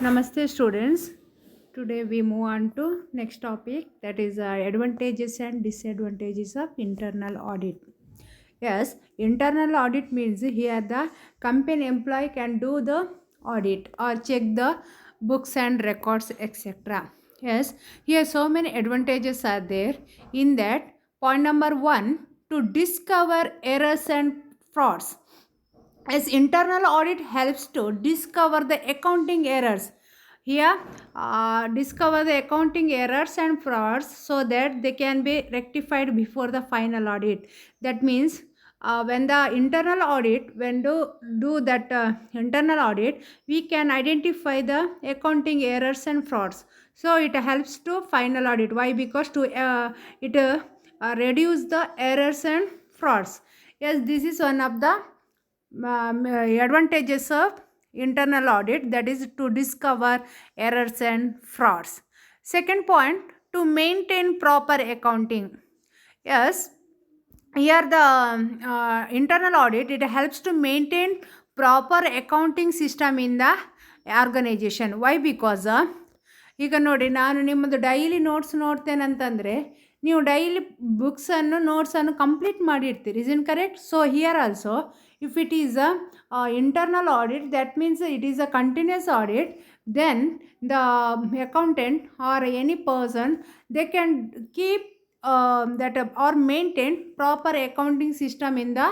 Namaste students. Today we move on to next topic, that is advantages and disadvantages of internal audit. Yes, internal audit means here the company employee can do the audit or check the books and records, etc. Yes, here so many advantages are there. In that, point number 1, to discover errors and frauds, as internal audit helps to discover the accounting errors. Here, discover the accounting errors and frauds so that they can be rectified before the final audit. That means when the internal audit, when do that internal audit, we can identify the accounting errors and frauds. So it helps to final audit. Why? Because to it reduce the errors and frauds. Yes, this is one of the advantages of internal audit, that is to discover errors and frauds. Second point, to maintain proper accounting. Yes, here the internal audit, it helps to maintain proper accounting system in the organization. Why? Because ಈಗ ನೋಡಿ, ನಾನು ನಿಮ್ಮದು daily notes ನೋಡ್ತೇನೆ ಅಂತಂದರೆ ನೀವು daily ಬುಕ್ಸನ್ನು ನೋಟ್ಸನ್ನು complete ಮಾಡಿರ್ತೀರಿ. Is in correct? So here also if it is a internal audit, that means it is a continuous audit, then the accountant or any person, they can keep that or maintain proper accounting system in the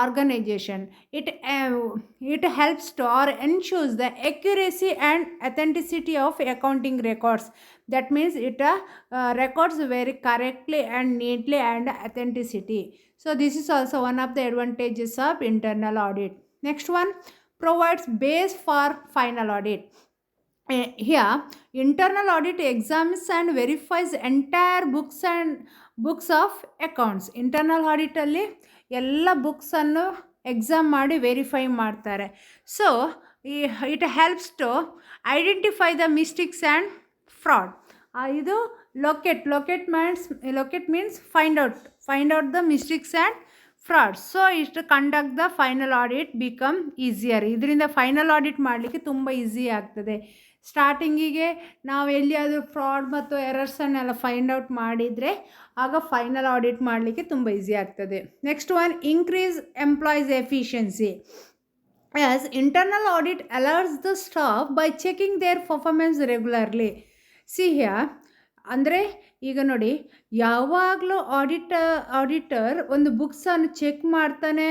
organization. It helps to or ensures the accuracy and authenticity of accounting records. That means it records very correctly and neatly and authenticity. So this is also one of the advantages of internal audit. Next one, provides base for final audit. Here, internal audit examines and verifies entire books of accounts. Internal audit ಅಲ್ಲಿ ಎಲ್ಲ ಬುಕ್ಸನ್ನು exam ಮಾಡಿ verify ಮಾಡ್ತಾರೆ. So it helps to identify the mistakes and fraud. ಇದು locate means find out the mistakes and fraud. So ಇಷ್ಟು conduct the final audit become easier. ಇದರಿಂದ final audit ಮಾಡಲಿಕ್ಕೆ ತುಂಬ ಈಸಿ ಆಗ್ತದೆ. ಸ್ಟಾರ್ಟಿಂಗಿಗೆ ನಾವು ಎಲ್ಲಿಯಾದರೂ ಫ್ರಾಡ್ ಮತ್ತು ಎರರ್ಸನ್ನೆಲ್ಲ ಫೈಂಡ್ ಔಟ್ ಮಾಡಿದರೆ ಆಗ ಫೈನಲ್ ಆಡಿಟ್ ಮಾಡಲಿಕ್ಕೆ ತುಂಬ ಈಸಿ ಆಗ್ತದೆ. Next one, increase employees efficiency. As internal audit alerts the staff by checking their performance regularly. See here, ಅಂದರೆ ಈಗ ನೋಡಿ, ಯಾವಾಗಲೂ ಆಡಿಟರ್ ಒಂದು ಬುಕ್ಸನ್ನು ಚೆಕ್ ಮಾಡ್ತಾನೆ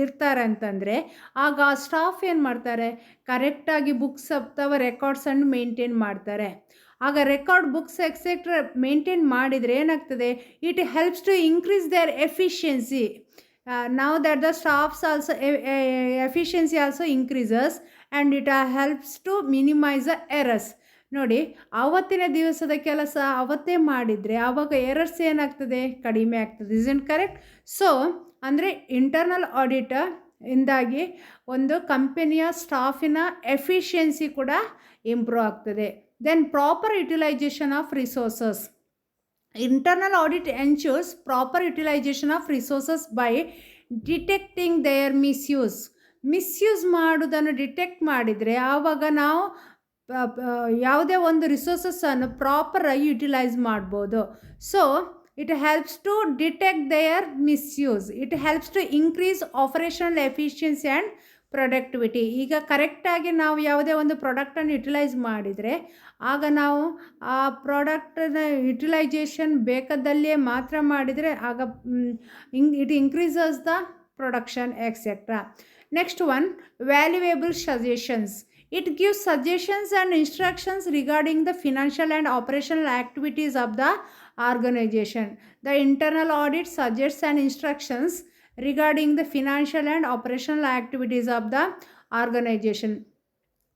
ಇರ್ತಾರೆ ಅಂತಂದರೆ ಆಗ ಆ ಸ್ಟಾಫ್ ಏನು ಮಾಡ್ತಾರೆ, ಕರೆಕ್ಟಾಗಿ ಬುಕ್ಸ್ ಅಥವಾ ರೆಕಾರ್ಡ್ಸನ್ನು ಮೇಂಟೈನ್ ಮಾಡ್ತಾರೆ. ಆಗ ರೆಕಾರ್ಡ್ ಬುಕ್ಸ್ ಎಕ್ಸೆಟ್ರಾ ಮೇಂಟೈನ್ ಮಾಡಿದರೆ ಏನಾಗ್ತದೆ, it helps to increase their efficiency. Now that the staff's also efficiency also increases and it helps to minimize the errors. ನೋಡಿ, ಆವತ್ತಿನ ದಿವಸದ ಕೆಲಸ ಅವತ್ತೇ ಮಾಡಿದರೆ ಆವಾಗ ಎರರ್ಸ್ ಏನಾಗ್ತದೆ, ಕಡಿಮೆ ಆಗ್ತದೆ. Is correct? ಸೊ ಅಂದರೆ ಇಂಟರ್ನಲ್ ಆಡಿಟ್ ಇಂದಾಗಿ ಒಂದು ಕಂಪನಿಯ ಸ್ಟಾಫಿನ ಎಫಿಷಿಯನ್ಸಿ ಕೂಡ ಇಂಪ್ರೂವ್ ಆಗ್ತದೆ. Then proper utilisation of resources. Internal audit ensures proper utilization of resources by detecting their misuse ಮಾಡೋದನ್ನು ಡಿಟೆಕ್ಟ್ ಮಾಡಿದರೆ ಆವಾಗ ನಾವು ಯಾವುದೇ ಒಂದು ರಿಸೋರ್ಸಸ್ಸನ್ನು ಪ್ರಾಪರಾಗಿ ಯುಟಿಲೈಸ್ ಮಾಡ್ಬೋದು. So it helps to detect their misuse. It helps to increase operational efficiency and productivity. ಈಗ ಕರೆಕ್ಟಾಗಿ ನಾವು ಯಾವುದೇ ಒಂದು ಪ್ರಾಡಕ್ಟನ್ನು ಯುಟಿಲೈಸ್ ಮಾಡಿದರೆ ಆಗ ನಾವು ಆ ಪ್ರಾಡಕ್ಟನ್ನ ಯುಟಿಲೈಜೇಷನ್ ಬೇಕಾದಲ್ಲೇ ಮಾತ್ರ ಮಾಡಿದರೆ ಆಗ it increases the production etcetera. Next one, valuable suggestions. It gives suggestions and instructions regarding the financial and operational activities of the organization. The internal audit suggests and instructions regarding the financial and operational activities of the organization.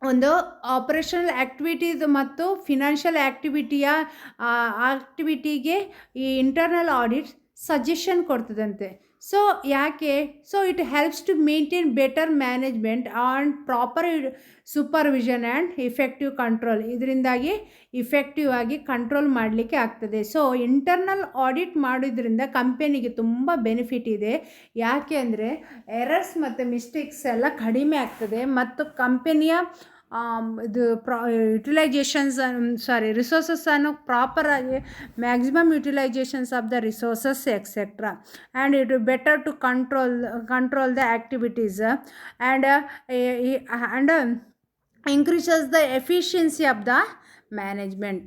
ಒಂದು operational activities ಮತ್ತು financial ಆ್ಯಕ್ಟಿವಿಟಿಗೆ ಈ internal audit suggestion ಕೊಡ್ತದಂತೆ. So ಯಾಕೆ? So it helps to maintain better management and proper supervision and effective control. ಇದರಿಂದಾಗಿ effective ಆಗಿ control ಮಾಡಲಿಕ್ಕೆ ಆಗ್ತದೆ. ಸೊ ಇಂಟರ್ನಲ್ ಆಡಿಟ್ ಮಾಡೋದ್ರಿಂದ ಕಂಪನಿಗೆ ತುಂಬ ಬೆನಿಫಿಟ್ ಇದೆ. ಯಾಕೆ ಅಂದರೆ ಎರರ್ಸ್ ಮತ್ತು ಮಿಸ್ಟೇಕ್ಸ್ ಎಲ್ಲ ಕಡಿಮೆ ಆಗ್ತದೆ ಮತ್ತು ಕಂಪನಿಯ ಇದು ಯುಟಿಲೈಜೇಷನ್ಸ್ ರಿಸೋರ್ಸಸ್ಸನ್ನು ಪ್ರಾಪರಾಗಿ maximum utilisations of the resources etcetera and it better to control the activities and increases the efficiency of the management.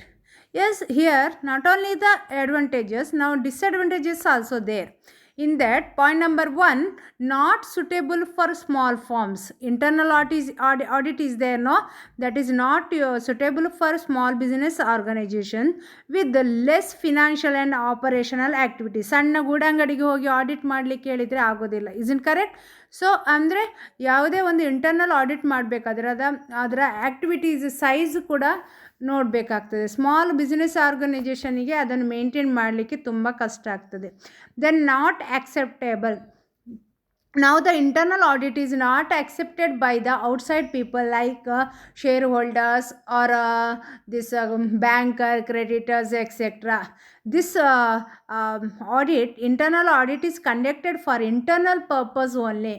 Yes, here not only the advantages, now disadvantages also there. In that, point number 1, not suitable for small firms. Internal audit is there, no, that is not suitable for small business organization with the less financial and operational activities. ಸಣ್ಣ ಗೂಡಂಗಡಿಗೆ ಹೋಗಿ audit ಮಾಡಲಿಕ್ಕೆ ಹೇಳಿದರೆ ಆಗೋದಿಲ್ಲ. Isn't correct? So ಅಂದರೆ ಯಾವುದೇ ಒಂದು internal audit ಮಾಡಬೇಕಾದ್ರೆ ಅದರ ಆ್ಯಕ್ಟಿವಿಟೀಸ್ ಸೈಜ್ ಕೂಡ ನೋಡಬೇಕಾಗ್ತದೆ. ಸ್ಮಾಲ್ ಬಿಸ್ನೆಸ್ ಆರ್ಗನೈಜೇಷನಿಗೆ ಅದನ್ನು ಮೇಂಟೈನ್ ಮಾಡಲಿಕ್ಕೆ ತುಂಬ ಕಷ್ಟ ಆಗ್ತದೆ. Then not acceptable. Now the internal audit is not accepted by the outside people like shareholders or this banker, creditors, etc. This audit, internal audit is conducted for internal purpose only.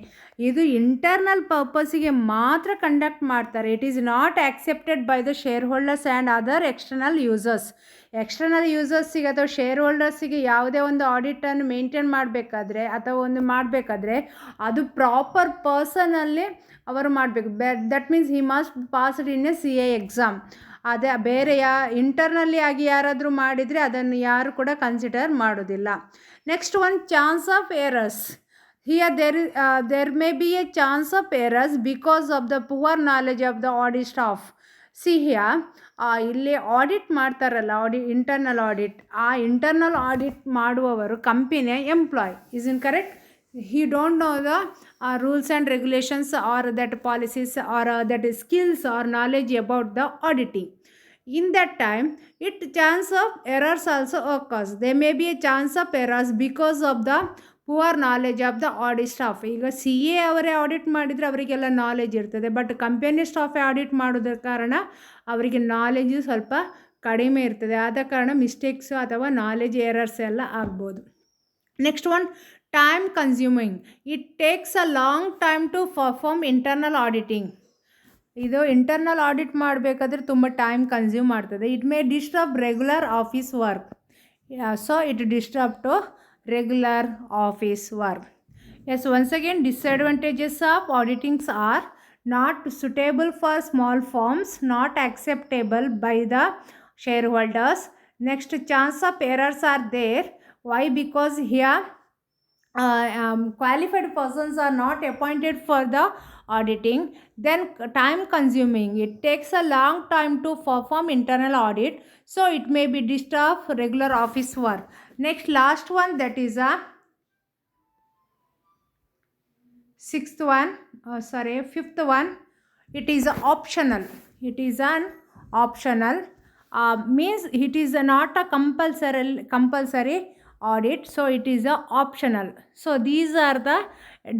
ಇದು internal ಪರ್ಪಸ್ಸಿಗೆ ಮಾತ್ರ conduct ಮಾಡ್ತಾರೆ. It is not accepted by the shareholders and other external users. External ಯೂಸರ್ಸಿಗೆ ಅಥವಾ ಶೇರ್ ಹೋಲ್ಡರ್ಸಿಗೆ ಯಾವುದೇ ಒಂದು ಆಡಿಟನ್ನು maintain ಮಾಡಬೇಕಾದ್ರೆ ಅಥವಾ ಒಂದು ಮಾಡಬೇಕಾದ್ರೆ ಅದು ಪ್ರಾಪರ್ ಪರ್ಸನಲ್ಲಿ ಅವರು ಮಾಡಬೇಕು. That means he must passed in a CA exam. ಅದೇ ಬೇರೆ ಇಂಟರ್ನಲ್ಲಿ ಆಗಿ ಯಾರಾದರೂ ಮಾಡಿದರೆ ಅದನ್ನು ಯಾರು ಕೂಡ ಕನ್ಸಿಡರ್ ಮಾಡೋದಿಲ್ಲ. Next one, chance of errors. Here there may be a chance of errors because of the poor knowledge of the audit staff. See here, ಇಲ್ಲಿ ಆಡಿಟ್ ಮಾಡ್ತಾರಲ್ಲ, ಇಂಟರ್ನಲ್ ಆಡಿಟ್, ಆ ಇಂಟರ್ನಲ್ ಆಡಿಟ್ ಮಾಡುವವರು ಕಂಪನಿಯ employ. Is in correct? he don't know the rules and regulations or that policies or that skills or knowledge about the auditing. In that time, chance of errors also occurs. There may be a chance of errors because of the poor knowledge of the audit staff. ಈಗ CA ಅವರೇ audit ಮಾಡಿದರೆ ಅವರಿಗೆಲ್ಲ knowledge ಇರ್ತದೆ, but company ಸ್ಟಾಫೇ audit ಮಾಡೋದ್ರ ಕಾರಣ ಅವರಿಗೆ knowledge ಸ್ವಲ್ಪ ಕಡಿಮೆ ಇರ್ತದೆ. ಆದ ಕಾರಣ ಮಿಸ್ಟೇಕ್ಸು ಅಥವಾ ನಾಲೆಜ್ ಎರರ್ಸ್ ಎಲ್ಲ ಆಗ್ಬೋದು. Next one, time consuming. It takes a long time to perform internal auditing. ಇದು ಇಂಟರ್ನಲ್ ಆಡಿಟ್ ಮಾಡಬೇಕಾದ್ರೆ ತುಂಬ ಟೈಮ್ ಕನ್ಸ್ಯೂಮ್ ಮಾಡ್ತದೆ. It may disturb regular office work. So it disturb to regular office work. Yes, once again, disadvantages of auditings are not suitable for small firms, not acceptable by the shareholders. Next, chance of errors are there. Why? Because here qualified persons are not appointed for the auditing. Then time consuming. It takes a long time to perform internal audit, so it may be disturb regular office work. Next, last one, that is a fifth one. It is optional. It is an optional. Means it is not a compulsory audit, so it is a optional. So these are the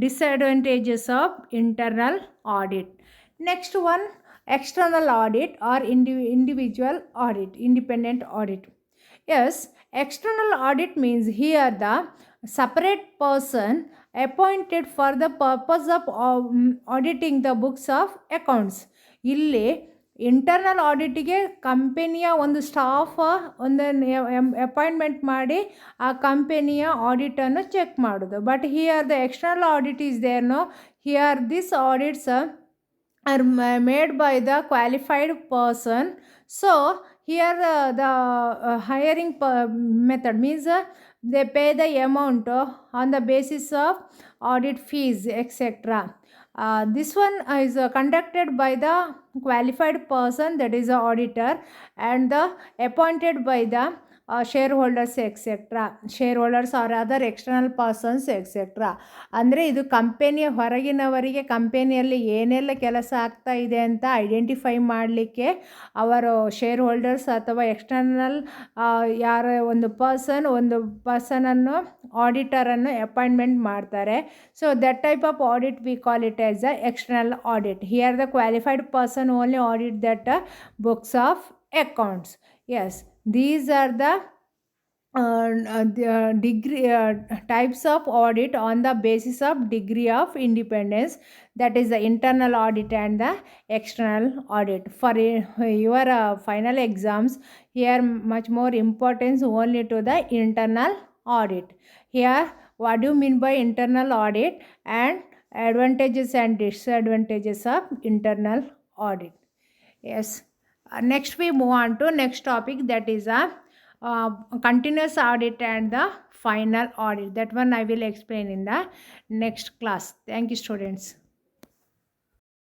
disadvantages of internal audit. Next one, external audit or individual audit, independent audit. Yes, external audit means here the separate person appointed for the purpose of auditing the books of accounts. ಇಲ್ಲಿ internal ಆಡಿಟಿಗೆ ಕಂಪನಿಯ ಒಂದು staff appointment ಮಾಡಿ ಆ ಕಂಪನಿಯ ಆಡಿಟನ್ನು check ಮಾಡೋದು. But here the external audit is there, no, here this audits are made by the qualified person. So here the hiring method means they pay the amount on the basis of audit fees, etc. This one is conducted by the qualified person, that is the auditor, and the appointed by the shareholders, etc. shareholders or other external persons, etc. ಅಂದರೆ ಇದು ಕಂಪನಿಯ ಹೊರಗಿನವರಿಗೆ ಕಂಪನಿಯಲ್ಲಿ ಏನೆಲ್ಲ ಕೆಲಸ ಆಗ್ತಾ ಇದೆ ಅಂತ identify ಮಾಡಲಿಕ್ಕೆ ಅವರು ಶೇರ್ ಹೋಲ್ಡರ್ಸ್ ಅಥವಾ ಎಕ್ಸ್ಟರ್ನಲ್ ಯಾರ ಒಂದು ಪರ್ಸನನ್ನು ಆಡಿಟರನ್ನು ಅಪಾಯಿಂಟ್ಮೆಂಟ್ ಮಾಡ್ತಾರೆ. So that type of audit we call it as a external audit. Here the qualified person only audit that books of accounts. Yes, these are the the degree types of audit on the basis of degree of independence, that is the internal audit and the external audit. For your final exams, here much more importance only to the internal audit. Here what do you mean by internal audit and advantages and disadvantages of internal audit? Yes. Next we move on to next topic, that is a continuous audit and the final audit. That one I will explain in the next class. Thank you, students.